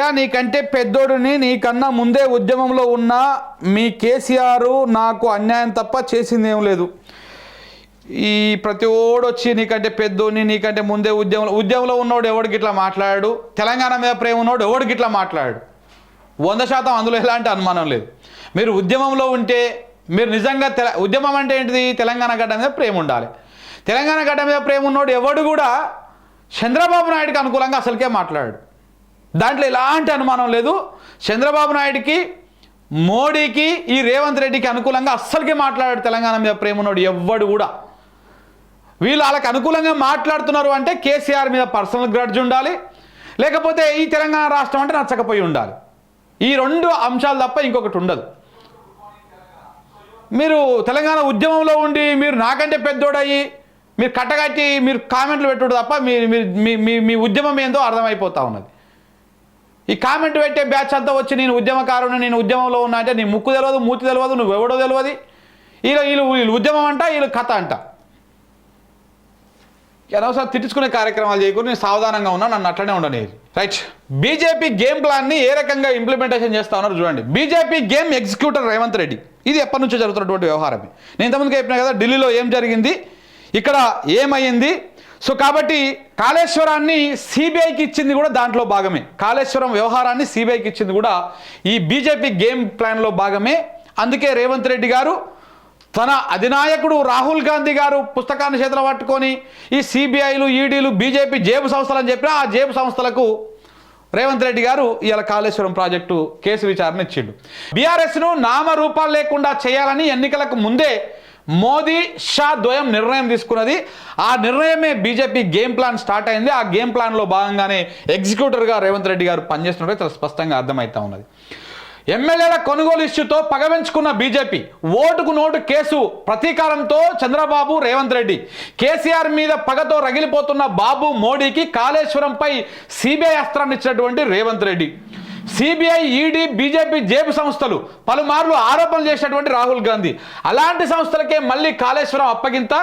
అయ్యా నీకంటే పెద్దోడిని, నీకన్నా ముందే ఉద్యమంలో ఉన్న మీ కేసీఆర్ నాకు అన్యాయం తప్ప చేసిందేం లేదు. ఈ ప్రతి ఓడు వచ్చి నీకంటే పెద్దోడిని, నీకంటే ముందే ఉద్యమంలో ఉన్నోడు ఎవడికి ఇట్లా మాట్లాడాడు, తెలంగాణ మీద ప్రేమ ఉన్నోడు ఎవడికి ఇట్లా మాట్లాడాడు. 100% అందులో ఎలాంటి అనుమానం లేదు. మీరు ఉద్యమంలో ఉంటే మీరు నిజంగా ఉద్యమం అంటే ఏంటిది? తెలంగాణ గడ్డ మీద ప్రేమ ఉండాలి. తెలంగాణ గడ్డ మీద ప్రేమ ఉన్నోడు ఎవడు కూడా చంద్రబాబు నాయుడికి అనుకూలంగా అసలుకే మాట్లాడాడు. దాంట్లో ఎలాంటి అనుమానం లేదు. చంద్రబాబు నాయుడికి, మోడీకి, ఈ రేవంత్ రెడ్డికి అనుకూలంగా అస్సలకే మాట్లాడాడు. తెలంగాణ మీద ప్రేమ ఉన్నోడు ఎవ్వడు కూడా. వీళ్ళు వాళ్ళకి అనుకూలంగా మాట్లాడుతున్నారు అంటే కేసీఆర్ మీద పర్సనల్ గ్రడ్జ్ ఉండాలి, లేకపోతే ఈ తెలంగాణ రాష్ట్రం అంటే నచ్చకపోయి ఉండాలి. ఈ రెండు అంశాలు తప్ప ఇంకొకటి ఉండదు. మీరు తెలంగాణ ఉద్యమంలో ఉండి మీరు నాకంటే పెద్దోడయ్యి మీరు కట్టగట్టి మీరు కామెంట్లు పెట్టుడు తప్ప మీ ఉద్యమం ఏందో అర్థమైపోతూ ఉన్నది. ఈ కామెంట్ పెట్టే బ్యాచ్ అంతా వచ్చి నేను ఉద్యమకారుని, నేను ఉద్యమంలో ఉన్నా అంటే నీ ముక్కు తెలియదు, మూతి తెలియదు, నువ్వు ఎవడో తెలియదు. వీళ్ళు ఉద్యమం అంట, వీళ్ళు కథ అంట. అనవసరం తిట్టించుకునే కార్యక్రమాలు చేయకుండా నేను సావధానంగా ఉన్నా, నన్ను అట్లనే ఉండనేది. రైట్, బీజేపీ గేమ్ ప్లాన్ని ఏ రకంగా ఇంప్లిమెంటేషన్ చేస్తా ఉన్నారు చూడండి. BJP game executor Revanth Reddy. ఇది ఎప్పటి నుంచో జరుగుతున్నటువంటి వ్యవహారమే. నేను ఇంతకుముందుకు చెప్పినా కదా, ఢిల్లీలో ఏం జరిగింది, ఇక్కడ ఏమైంది. సో కాబట్టి కాళేశ్వరాన్ని సిబిఐకి ఇచ్చింది కూడా దాంట్లో భాగమే. కాళేశ్వరం వ్యవహారాన్ని సిబిఐకి ఇచ్చింది కూడా ఈ బీజేపీ గేమ్ ప్లాన్లో భాగమే. అందుకే రేవంత్ రెడ్డి గారు తన అధినాయకుడు రాహుల్ గాంధీ గారు పుస్తకాన్ని చేతులు పట్టుకొని ఈ సిబిఐలు, ఈడీలు, బీజేపీ జేబు సంస్థలు అని చెప్పినా ఆ జేబు సంస్థలకు రేవంత్ రెడ్డి గారు ఇవాళ కాళేశ్వరం ప్రాజెక్టు కేసు విచారణ ఇచ్చిండు. బీఆర్ఎస్ను నామరూపాలు లేకుండా చేయాలని ఎన్నికలకు ముందే మోదీ, షా ద్వయం నిర్ణయం తీసుకున్నది. ఆ నిర్ణయమే బీజేపీ గేమ్ ప్లాన్ స్టార్ట్ అయింది. ఆ గేమ్ ప్లాన్లో భాగంగానే ఎగ్జిక్యూటివ్గా రేవంత్ రెడ్డి గారు పనిచేస్తున్నట్టు చాలా స్పష్టంగా అర్థమవుతా ఉన్నది. ఎమ్మెల్యేల కొనుగోలు ఇష్యూతో పగవెంచుకున్న బీజేపీ, ఓటుకు నోటు కేసు ప్రతీకారంతో చంద్రబాబు, రేవంత్ రెడ్డి, కేసీఆర్ మీద పగతో రగిలిపోతున్న బాబు మోడీకి కాళేశ్వరంపై సిబిఐ అస్త్రాన్ని ఇచ్చినటువంటి Revanth Reddy, CBI, ED, BJP జేబు సంస్థలు పలుమార్లు ఆరోపణలు చేసినటువంటి రాహుల్ గాంధీ, అలాంటి సంస్థలకే మళ్ళీ కాళేశ్వరం అప్పగింత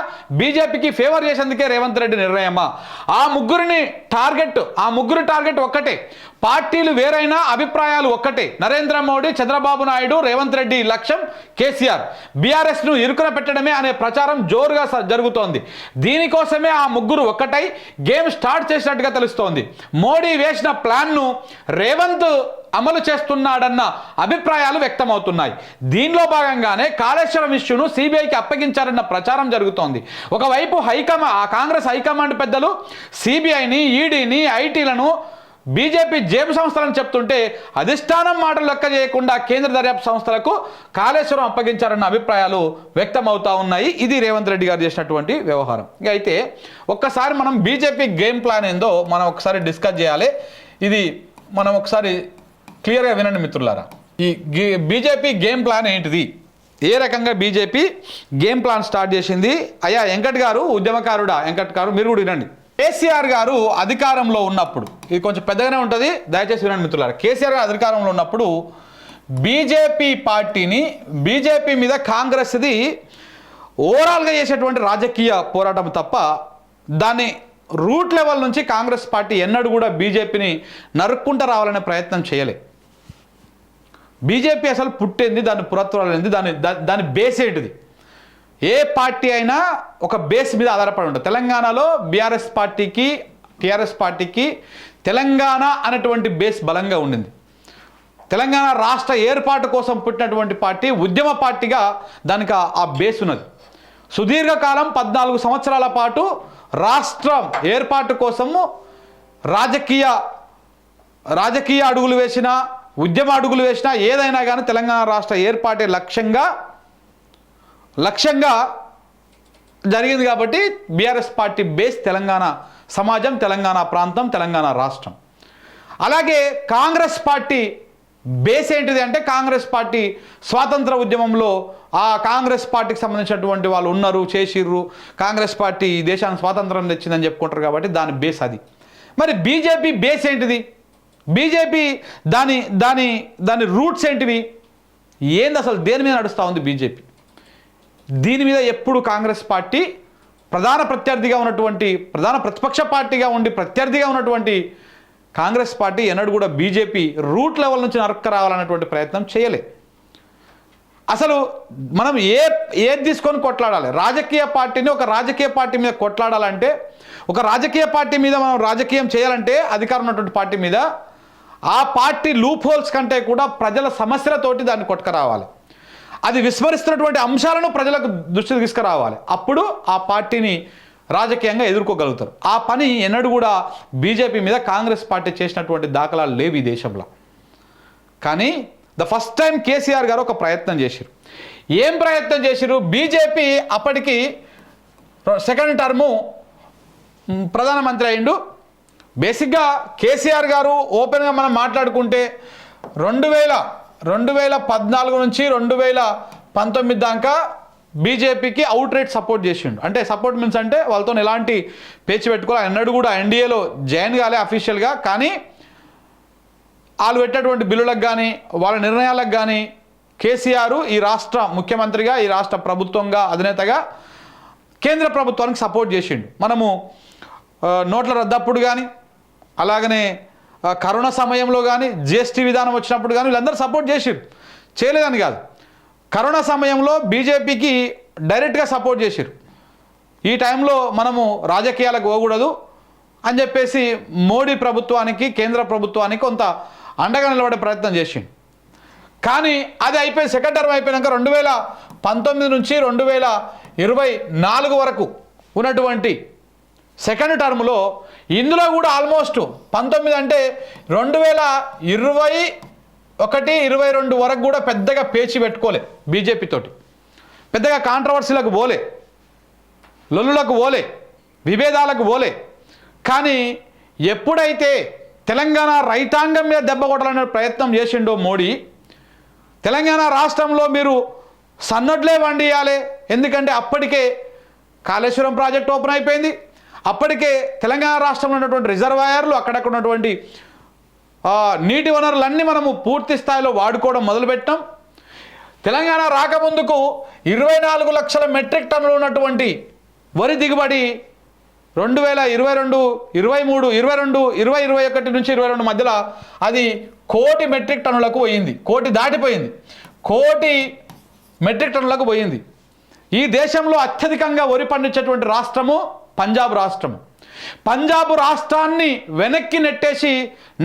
బీజేపీకి ఫేవర్ చేసేందుకే రేవంత్ రెడ్డి నిర్ణయమా? ఆ ముగ్గురి టార్గెట్ ఒక్కటే. పార్టీలు వేరైనా అభిప్రాయాలు ఒక్కటే. నరేంద్ర మోడీ, చంద్రబాబు నాయుడు, రేవంత్ రెడ్డి లక్ష్యం కేసీఆర్. బీఆర్ఎస్ను ఇరుకున పెట్టడమే అనే ప్రచారం జోరుగా జరుగుతోంది. దీనికోసమే ఆ ముగ్గురు ఒక్కటై గేమ్ స్టార్ట్ చేసినట్టుగా తెలుస్తోంది. మోడీ వేసిన ప్లాన్ను రేవంత్ అమలు చేస్తున్నాడన్న అభిప్రాయాలు వ్యక్తమవుతున్నాయి. దీనిలో భాగంగానే కాళేశ్వరం ఇష్యూను సిబిఐకి అప్పగించారన్న ప్రచారం జరుగుతోంది. ఒకవైపు కాంగ్రెస్ హైకమాండ్ పెద్దలు సిబిఐని, ఈడీని, ఐటీలను బీజేపీ జేబు సంస్థలను చెప్తుంటే అధిష్టానం మాటలు లెక్క చేయకుండా కేంద్ర దర్యాప్తు సంస్థలకు కాళేశ్వరం అప్పగించారన్న అభిప్రాయాలు వ్యక్తమవుతా ఉన్నాయి. ఇది రేవంత్ రెడ్డి గారు చేసినటువంటి వ్యవహారం. అయితే ఒక్కసారి మనం బీజేపీ గేమ్ ప్లాన్ ఏందో మనం ఒకసారి డిస్కస్ చేయాలి. ఇది మనం ఒకసారి క్లియర్గా వినండి మిత్రులారా. ఈ బీజేపీ గేమ్ ప్లాన్ ఏంటిది, ఏ రకంగా బీజేపీ గేమ్ ప్లాన్ స్టార్ట్ చేసింది? అయ్యా వెంకట్ గారు, ఉద్యమకారుడా వెంకట్ గారు, మీరు కూడా వినండి. కేసీఆర్ గారు అధికారంలో ఉన్నప్పుడు, ఇది కొంచెం పెద్దగానే ఉంటుంది, దయచేసి వినండి మిత్రులారా. కేసీఆర్ గారు అధికారంలో ఉన్నప్పుడు బీజేపీ మీద కాంగ్రెస్ది ఓవరాల్గా చేసేటువంటి రాజకీయ పోరాటం తప్ప దాన్ని రూట్ లెవెల్ నుంచి కాంగ్రెస్ పార్టీ ఎన్నడూ కూడా బీజేపీని నరుక్కుంటూ రావాలనే ప్రయత్నం చేయలే. బీజేపీ అసలు పుట్టింది, దాని పురత్వాలు ఏంది, దాని బేస్ ఏంటిది? ఏ పార్టీ అయినా ఒక బేస్ మీద ఆధారపడి ఉంటుంది. తెలంగాణలో టీఆర్ఎస్ పార్టీకి తెలంగాణ అనేటువంటి బేస్ బలంగా ఉండింది. తెలంగాణ రాష్ట్ర ఏర్పాటు కోసం పుట్టినటువంటి పార్టీ, ఉద్యమ పార్టీగా దానికి ఆ బేస్ ఉన్నది. సుదీర్ఘకాలం 14 సంవత్సరాల పాటు రాష్ట్రం ఏర్పాటు కోసము రాజకీయ అడుగులు వేసినా, ఉద్యమ అడుగులు వేసినా, ఏదైనా కానీ తెలంగాణ రాష్ట్ర ఏర్పాటే లక్ష్యంగా జరిగింది. కాబట్టి బీఆర్ఎస్ పార్టీ బేస్ తెలంగాణ సమాజం, తెలంగాణ ప్రాంతం, తెలంగాణ రాష్ట్రం. అలాగే కాంగ్రెస్ పార్టీ బేస్ ఏంటిది అంటే, కాంగ్రెస్ పార్టీ స్వాతంత్ర ఉద్యమంలో ఆ కాంగ్రెస్ పార్టీకి సంబంధించినటువంటి వాళ్ళు ఉన్నారు, చేసిర్రు, కాంగ్రెస్ పార్టీ దేశానికి స్వాతంత్రం తెచ్చిందని చెప్పుకుంటారు. కాబట్టి దాని బేస్ అది. మరి బీజేపీ బేస్ ఏంటిది? బీజేపీ దాని రూట్స్ ఏంటివి? ఏంది అసలు, దేని మీద నడుస్తూ ఉంది బీజేపీ? దీని మీద ఎప్పుడు కాంగ్రెస్ పార్టీ ప్రధాన ప్రతిపక్ష పార్టీగా ఉండి ప్రత్యర్థిగా ఉన్నటువంటి కాంగ్రెస్ పార్టీ ఎన్నడూ కూడా బీజేపీ రూట్ లెవెల్ నుంచి నరక్క రావాలన్నటువంటి ప్రయత్నం చేయలే. అసలు మనం ఏది తీసుకొని కొట్లాడాలి? రాజకీయ పార్టీని ఒక రాజకీయ పార్టీ మీద కొట్లాడాలంటే, ఒక రాజకీయ పార్టీ మీద మనం రాజకీయం చేయాలంటే, అధికారం ఉన్నటువంటి పార్టీ మీద ఆ పార్టీ లూప్ హోల్స్ కంటే కూడా ప్రజల సమస్యలతోటి దాన్ని కొట్టుకురావాలి. అది విస్మరిస్తున్నటువంటి అంశాలను ప్రజలకు దృష్టికి తీసుకురావాలి. అప్పుడు ఆ పార్టీని రాజకీయంగా ఎదుర్కోగలుగుతారు. ఆ పని ఎన్నడూ కూడా బీజేపీ మీద కాంగ్రెస్ పార్టీ చేసినటువంటి దాఖలాలు లేవు ఈ దేశంలో. కానీ ద ఫస్ట్ టైం కేసీఆర్ గారు ఒక ప్రయత్నం చేశారు. ఏం ప్రయత్నం చేశారు? బీజేపీ అప్పటికి సెకండ్ టర్ము ప్రధానమంత్రి అయిండు. బేసిక్గా కేసీఆర్ గారు ఓపెన్గా మనం మాట్లాడుకుంటే 2014 నుంచి 2019 దాకా బీజేపీకి అవుట్ రైట్ సపోర్ట్ చేసిండు. అంటే సపోర్ట్ మీన్స్ అంటే వాళ్ళతో ఎలాంటి పేచి పెట్టుకోవాలి. ఎన్నడూ కూడా ఎన్డీఏలో జాయిన్ కాలే అఫీషియల్గా. కానీ వాళ్ళు పెట్టేటువంటి బిల్లులకు కానీ వాళ్ళ నిర్ణయాలకు కానీ కేసీఆర్ ఈ రాష్ట్ర ముఖ్యమంత్రిగా, ఈ రాష్ట్ర ప్రభుత్వంగా, అధినేతగా కేంద్ర ప్రభుత్వానికి సపోర్ట్ చేసిండు. మనము నోట్ల రద్దప్పుడు కానీ, అలాగనే కరోనా సమయంలో కానీ, జిఎస్టీ విధానం వచ్చినప్పుడు కానీ వీళ్ళందరూ సపోర్ట్ చేసిరు, చేయలేదని కాదు. కరోనా సమయంలో బీజేపీకి డైరెక్ట్గా సపోర్ట్ చేసిరు. ఈ టైంలో మనము రాజకీయాలకు పోకూడదు అని చెప్పేసి మోడీ ప్రభుత్వానికి, కేంద్ర ప్రభుత్వానికి కొంత అండగా నిలబడే ప్రయత్నం చేసిండు. కానీ అది అయిపోయి సెకండ్ టర్మ్ అయిపోయాక 2019 నుంచి 2024 వరకు ఉన్నటువంటి సెకండ్ టర్మ్లో ఇందులో కూడా ఆల్మోస్ట్ 19 అంటే 2021, 22 వరకు కూడా పెద్దగా పేచి పెట్టుకోలే బీజేపీ తోటి. పెద్దగా కాంట్రవర్సీలకు పోలే, లొల్లులకు పోలే, విభేదాలకు పోలే. కానీ ఎప్పుడైతే తెలంగాణ రైతాంగం మీద దెబ్బ కొట్టాలనే ప్రయత్నం చేసిండో మోడీ, తెలంగాణ రాష్ట్రంలో మీరు సన్నడ్లే వండియాలి, ఎందుకంటే అప్పటికే కాళేశ్వరం ప్రాజెక్ట్ ఓపెన్ అయిపోయింది. అప్పటికే తెలంగాణ రాష్ట్రంలో ఉన్నటువంటి రిజర్వాయర్లు, అక్కడక్కడ ఉన్నటువంటి నీటి వనరులన్నీ మనము పూర్తి స్థాయిలో వాడుకోవడం మొదలుపెట్టాం. తెలంగాణ రాకముందుకు 24 లక్షల మెట్రిక్ టన్నులు ఉన్నటువంటి వరి దిగుబడి 2022, 23, 22, 2021 నుంచి 22 మధ్యలో అది 1 కోటి మెట్రిక్ టన్నులకు పోయింది. 1 కోటి దాటిపోయింది. 1 కోటి మెట్రిక్ టన్నులకు పోయింది. ఈ దేశంలో అత్యధికంగా వరి పండించేటువంటి రాష్ట్రము పంజాబ్ రాష్ట్రము. పంజాబ్ రాష్ట్రాన్ని వెనక్కి నెట్టేసి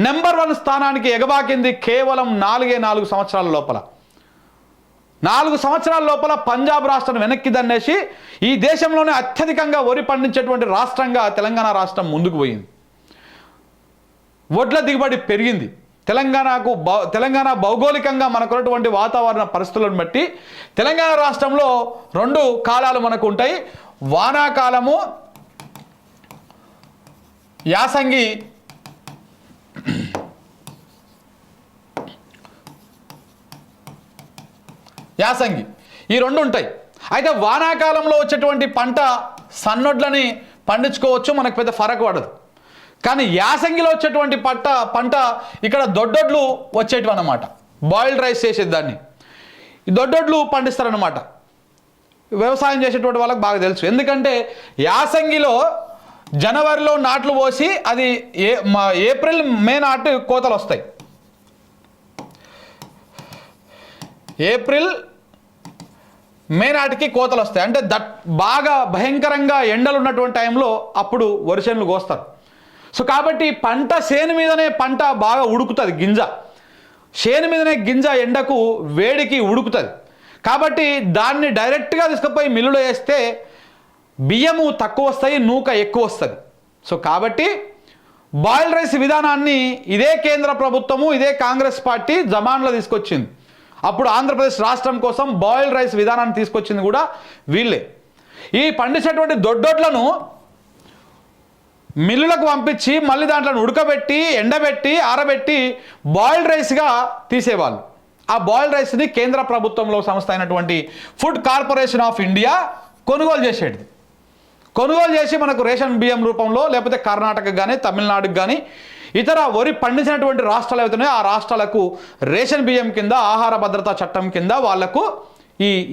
నెంబర్ 1 స్థానానికి ఎగబాకింది కేవలం 4 సంవత్సరాల లోపల. 4 సంవత్సరాల లోపల పంజాబ్ రాష్ట్రాన్ని వెనక్కి దన్నేసి ఈ దేశంలోనే అత్యధికంగా వరి పండించేటువంటి రాష్ట్రంగా తెలంగాణ రాష్ట్రం ముందుకు పోయింది. వడ్ల దిగుబడి పెరిగింది. తెలంగాణ భౌగోళికంగా మనకున్నటువంటి వాతావరణ పరిస్థితులను బట్టి తెలంగాణ రాష్ట్రంలో 2 కాలాలు మనకు ఉంటాయి. వానాకాలము, యాసంగి. ఈ 2 ఉంటాయి. అయితే వానాకాలంలో వచ్చేటువంటి పంట సన్నొడ్లని పండించుకోవచ్చు, మనకు పెద్ద ఫరక్ పడదు. కానీ యాసంగిలో వచ్చేటువంటి పంట ఇక్కడ దొడ్డొడ్లు వచ్చేటివి అన్నమాట. బాయిల్డ్ రైస్ చేసేదాన్ని ఈ దొడ్డొడ్లు పండిస్తారన్నమాట. వ్యవసాయం చేసేటువంటి వాళ్ళకి బాగా తెలుసు. ఎందుకంటే యాసంగిలో జనవరిలో నాట్లు పోసి అది ఏప్రిల్, మే నాటు కోతలు వస్తాయి. ఏప్రిల్, మే నాటికి కోతలు వస్తాయి. అంటే బాగా భయంకరంగా ఎండలు ఉన్నటువంటి టైంలో అప్పుడు వరిసేనులు కోస్తారు. సో కాబట్టి పంట చేను మీదనే పంట బాగా ఉడుకుతుంది. గింజ చేను మీదనే గింజ ఎండకు వేడికి ఉడుకుతుంది. కాబట్టి దాన్ని డైరెక్ట్గా తీసుకుపోయి మిల్లులో వేస్తే బియ్యము తక్కువ వస్తాయి, నూక ఎక్కువ వస్తుంది. సో కాబట్టి బాయిల్డ్ రైస్ విధానాన్ని ఇదే కేంద్ర ప్రభుత్వము, ఇదే కాంగ్రెస్ పార్టీ జమాన్లో తీసుకొచ్చింది. అప్పుడు ఆంధ్రప్రదేశ్ రాష్ట్రం కోసం బాయిల్డ్ రైస్ విధానాన్ని తీసుకొచ్చింది కూడా వీళ్ళే. ఈ పండించేటువంటి దొడ్డొడ్లను మిల్లులకు పంపించి మళ్ళీ దాంట్లో ఉడకబెట్టి, ఎండబెట్టి, ఆరబెట్టి బాయిల్డ్ రైస్గా తీసేవాళ్ళు. ఆ బాయిల్డ్ రైస్ని కేంద్ర ప్రభుత్వంలో సంస్థ అయినటువంటి ఫుడ్ కార్పొరేషన్ ఆఫ్ ఇండియా కొనుగోలు చేసేది. కొనుగోలు చేసి మనకు రేషన్ బియ్యం రూపంలో, లేకపోతే కర్ణాటకకు కానీ, తమిళనాడుకు కానీ, ఇతర వరి పండించినటువంటి రాష్ట్రాలు అవుతున్నాయో ఆ రాష్ట్రాలకు రేషన్ బియ్యం కింద, ఆహార భద్రతా చట్టం కింద వాళ్లకు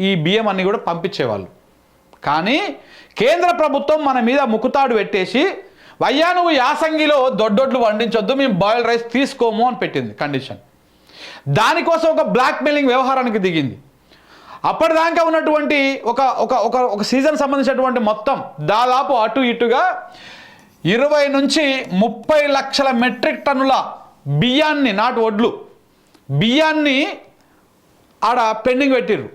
ఈ బియ్యం అన్ని కూడా పంపించేవాళ్ళు. కానీ కేంద్ర ప్రభుత్వం మన మీద ముక్కుతాడు పెట్టేసి అయ్యా నువ్వు యాసంగిలో దొడ్డొడ్లు వండించొద్దు, మేము బాయిల్డ్ రైస్ తీసుకోము అని పెట్టింది కండిషన్. దానికోసం ఒక బ్లాక్ మెయిలింగ్ వ్యవహారానికి దిగింది. అప్పటిదాకా ఉన్నటువంటి ఒక ఒక ఒక ఒక సీజన్ సంబంధించినటువంటి మొత్తం దాదాపు అటు ఇటుగా 20 నుంచి 30 లక్షల మెట్రిక్ టన్నుల బియ్యాన్ని, నాటు వడ్లు బియ్యాన్ని ఆడ పెండింగ్ పెట్టిర్రు.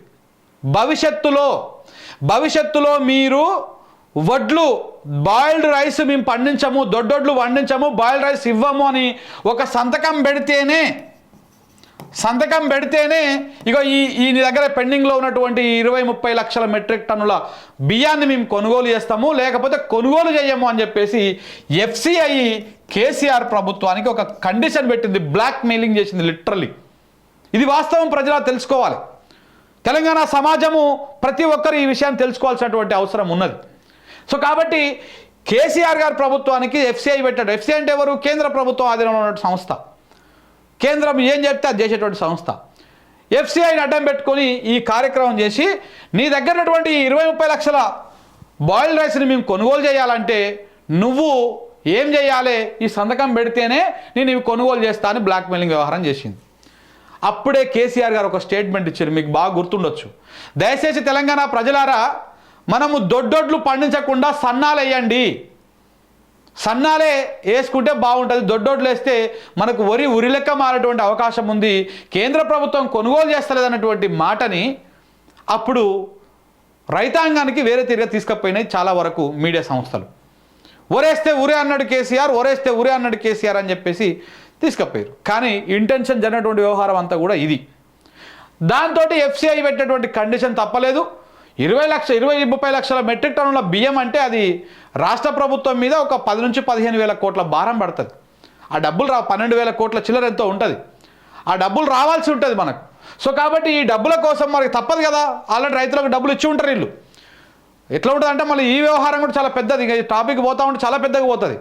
భవిష్యత్తులో మీరు వడ్లు బాయిల్డ్ రైస్ మేము పండించము, దొడ్డొడ్లు వండించము, బాయిల్డ్ రైస్ ఇవ్వము అని ఒక సంతకం పెడితేనే ఇక ఈ దగ్గర పెండింగ్లో ఉన్నటువంటి 20-30 లక్షల మెట్రిక్ టన్నుల బియ్యాన్ని మేము కొనుగోలు చేస్తాము, లేకపోతే కొనుగోలు చేయము అని చెప్పేసి FCI కేసీఆర్ ప్రభుత్వానికి ఒక కండిషన్ పెట్టింది, బ్లాక్ మెయిలింగ్ చేసింది లిటరల్లీ. ఇది వాస్తవం, ప్రజలు తెలుసుకోవాలి. తెలంగాణ సమాజము ప్రతి ఒక్కరు ఈ విషయాన్ని తెలుసుకోవాల్సినటువంటి అవసరం ఉన్నది. సో కాబట్టి కేసీఆర్ గారి ప్రభుత్వానికి FCI పెట్టాడు. FCI అంటే ఎవరు? కేంద్ర ప్రభుత్వం ఆధీనంలో ఉన్న సంస్థ, కేంద్రం ఏం చెప్తే అది చేసేటువంటి సంస్థ. FCIని అడ్డం పెట్టుకొని ఈ కార్యక్రమం చేసి నీ దగ్గర ఉన్నటువంటి 20-30 లక్షల బాయిల్డ్ రైస్ని మేము కొనుగోలు చేయాలంటే నువ్వు ఏం చేయాలి? ఈ సంతకం పెడితేనే నేను ఇవి కొనుగోలు చేస్తా అని బ్లాక్ మెయిలింగ్ వ్యవహారం చేసింది. అప్పుడే కేసీఆర్ గారు ఒక స్టేట్మెంట్ ఇచ్చారు, మీకు బాగా గుర్తుండొచ్చు. దయచేసి తెలంగాణ ప్రజలారా, మనము దొడ్డొడ్లు పండించకుండా సన్నాలు వేయండి, సన్నాలే వేసుకుంటే బాగుంటుంది, దొడ్డొడ్లు వేస్తే మనకు ఉరి లెక్క మారేటువంటి అవకాశం ఉంది, కేంద్ర ప్రభుత్వం కొనుగోలు చేస్తలేదన్నటువంటి మాటని అప్పుడు రైతాంగానికి వేరే తిరిగి తీసుకుపోయినాయి చాలా వరకు మీడియా సంస్థలు. ఒరేస్తే ఉరే అన్నాడు కేసీఆర్, ఒరేస్తే ఉరే అన్నాడు కేసీఆర్ అని చెప్పేసి తీసుకుపోయారు. కానీ ఇంటెన్షన్ జరిగినటువంటి వ్యవహారం అంతా కూడా ఇది. దాంతో FCI పెట్టినటువంటి కండిషన్ తప్పలేదు. 20-30 లక్షల మెట్రిక్ టన్నుల బియ్యం అంటే అది రాష్ట్ర ప్రభుత్వం మీద ఒక 10 నుంచి 15 వేల కోట్ల భారం పడుతుంది. ఆ డబ్బులు 12,000 కోట్ల చిల్లర ఎంతో ఉంటుంది, ఆ డబ్బులు రావాల్సి ఉంటుంది మనకు. సో కాబట్టి ఈ డబ్బుల కోసం మనకి తప్పదు కదా, ఆల్రెడీ రైతులకు డబ్బులు ఇచ్చి ఉంటారు వీళ్ళు. ఎట్లా ఉంటుంది అంటే మళ్ళీ ఈ వ్యవహారం కూడా చాలా పెద్దది, ఇంకా ఈ టాపిక్ పోతా ఉంటే చాలా పెద్దగా పోతుంది.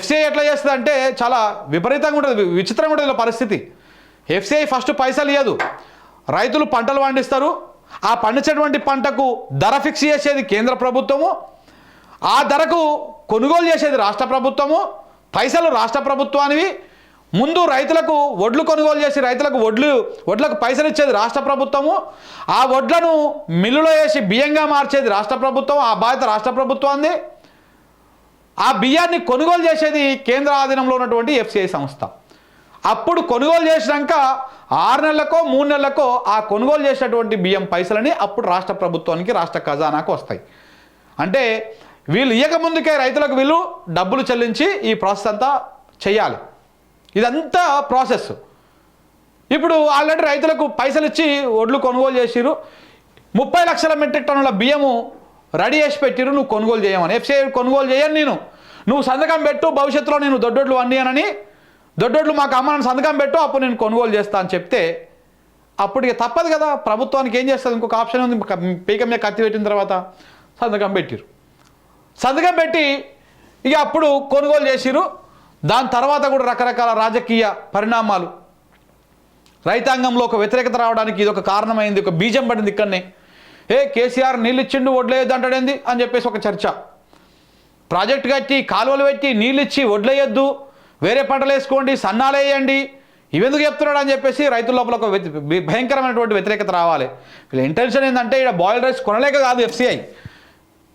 FCI ఎట్లా చేస్తుంది అంటే చాలా విపరీతంగా ఉంటుంది, విచిత్రంగా ఉంటుంది పరిస్థితి. FCI ఫస్ట్ పైసలు ఇవ్వదు, రైతులు పంటలు పండిస్తారు, ఆ పండించేటువంటి పంటకు ధర ఫిక్స్ చేసేది కేంద్ర ప్రభుత్వము, ఆ ధరకు కొనుగోలు చేసేది రాష్ట్ర ప్రభుత్వము, పైసలు రాష్ట్ర ప్రభుత్వానివి. ముందు రైతులకు వడ్లు కొనుగోలు చేసి రైతులకు వడ్లకు పైసలు ఇచ్చేది రాష్ట్ర ప్రభుత్వము, ఆ వడ్లను మిల్లులో వేసి బియ్యంగా మార్చేది రాష్ట్ర ప్రభుత్వం, ఆ బాధ్యత రాష్ట్ర ప్రభుత్వాన్ని. ఆ బియ్యాన్ని కొనుగోలు చేసేది కేంద్ర ఆధీనంలో ఉన్నటువంటి FCI సంస్థ. అప్పుడు కొనుగోలు చేసినాక 6 నెలలకో 3 నెలలకో ఆ కొనుగోలు చేసినటువంటి బియ్యం పైసలని అప్పుడు రాష్ట్ర ప్రభుత్వానికి, రాష్ట్ర ఖజానాకు వస్తాయి. అంటే వీళ్ళు ఇయ్యకముందుకే రైతులకు వీళ్ళు డబ్బులు చెల్లించి ఈ ప్రాసెస్ అంతా చేయాలి. ఇదంతా ప్రాసెస్. ఇప్పుడు ఆల్రెడీ రైతులకు పైసలు ఇచ్చి వడ్లు కొనుగోలు చేసిరు, 30 లక్షల మెట్రిక్ టన్నుల బియ్యము రెడీ చేసి పెట్టిరు, నువ్వు కొనుగోలు చేయమని. FCI కొనుగోలు చేయను, నువ్వు సంతకం పెట్టు, భవిష్యత్తులో నేను దొడ్డొడ్లు వండియనని, దొడ్డొడ్లు మాకు అమ్మని సంతకం పెట్టు, అప్పుడు నేను కొనుగోలు చేస్తా అని చెప్తే అప్పటికి తప్పదు కదా, ప్రభుత్వానికి ఏం చేస్తుంది, ఇంకొక ఆప్షన్ ఉంది, పీక మీద కత్తి పెట్టిన తర్వాత సంతకం పెట్టిరు. సంతకం పెట్టి ఇక అప్పుడు కొనుగోలు చేసిరు. దాని తర్వాత కూడా రకరకాల రాజకీయ పరిణామాలు, రైతాంగంలో ఒక వ్యతిరేకత రావడానికి ఇది ఒక కారణమైంది, ఒక బీజం పడింది ఇక్కడనే. కేసీఆర్ నీళ్ళు ఇచ్చిండు వడ్లేయొద్దు అంటాడేంది అని చెప్పేసి ఒక చర్చ. ప్రాజెక్టు కట్టి కాలువలు పెట్టి నీళ్ళు ఇచ్చి వడ్లేయొద్దు, వేరే పంటలు వేసుకోండి, సన్నాలు వేయండి, ఇవెందుకు చెప్తున్నాడు అని చెప్పేసి రైతుల లోపల ఒక భయంకరమైనటువంటి వ్యతిరేకత రావాలి. వీళ్ళ ఇంటెన్షన్ ఏంటంటే ఇక్కడ బాయిల్డ్ రైస్ కొనలేక కాదు FCI,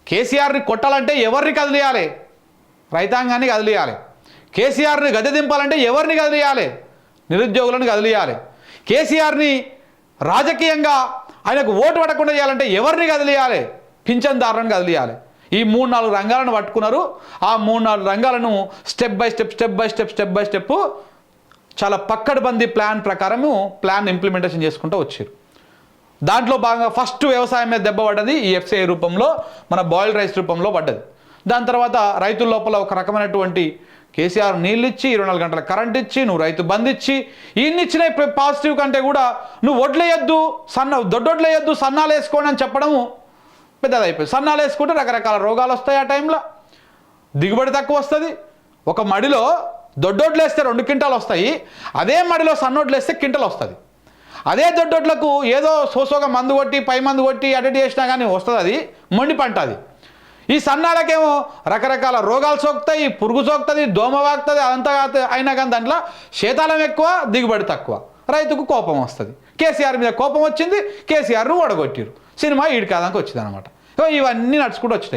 కేసీఆర్ని కొట్టాలంటే ఎవరిని కదిలియాలి? రైతాంగాన్ని కదిలియాలి. కేసీఆర్ని గద్దె దింపాలంటే ఎవరిని కదిలియాలి? నిరుద్యోగులను కదిలియాలి. కేసీఆర్ని రాజకీయంగా ఆయనకు ఓటు పడకుండా చేయాలంటే ఎవరిని కదిలియాలి? పింఛన్దారులను కదిలియాలి. ఈ 3-4 రంగాలను పట్టుకున్నారు. ఆ 3-4 రంగాలను స్టెప్ బై స్టెప్ చాలా పక్కడబందీ ప్లాన్ ప్రకారము ప్లాన్ ఇంప్లిమెంటేషన్ చేసుకుంటూ వచ్చారు. దాంట్లో భాగంగా ఫస్ట్ వ్యవసాయం మీద దెబ్బ పడ్డది ఈ FCI రూపంలో, మన బాయిల్డ్ రైస్ రూపంలో పడ్డది. దాని తర్వాత రైతుల లోపల ఒక రకమైనటువంటి కేసీఆర్ నీళ్ళు ఇచ్చి 24 గంటల కరెంట్ ఇచ్చి నువ్వు రైతు బంద్ ఇచ్చి ఇన్ని ఇచ్చిన పాజిటివ్ కంటే కూడా నువ్వు వడ్లేయొద్దు, దొడ్డొడ్లు వేయొద్దు, సన్నాలు వేసుకోండి అని చెప్పడము పెద్దదైపోయింది. సన్నాలు వేసుకుంటే రకరకాల రోగాలు వస్తాయి, ఆ టైంలో దిగుబడి తక్కువ వస్తుంది. ఒక మడిలో దొడ్డొడ్లు వేస్తే 2 క్వింటాలు వస్తాయి, అదే మడిలో సన్నొడ్లు వేస్తే క్వింటల్ వస్తుంది. అదే దొడ్డొడ్లకు ఏదో సోసోగా మందు కొట్టి పై మందు కొట్టి అటెండ్ చేసినా కానీ వస్తుంది, అది మొండి పంట. అది ఈ సన్నాలకేమో రకరకాల రోగాలు సోకుతాయి, పురుగు సోకుతుంది, దోమ వాకుతుంది, అదంతా అయినా కానీ దాంట్లో శీతాలం ఎక్కువ, దిగుబడి తక్కువ, రైతుకు కోపం వస్తుంది. కేసీఆర్ మీద కోపం వచ్చింది, కేసీఆర్ను ఓడగొట్టిరు, సినిమా ఈడి కాదానికి వచ్చింది అనమాట. ఇవన్నీ నడుచుకుంటూ వచ్చినాయి.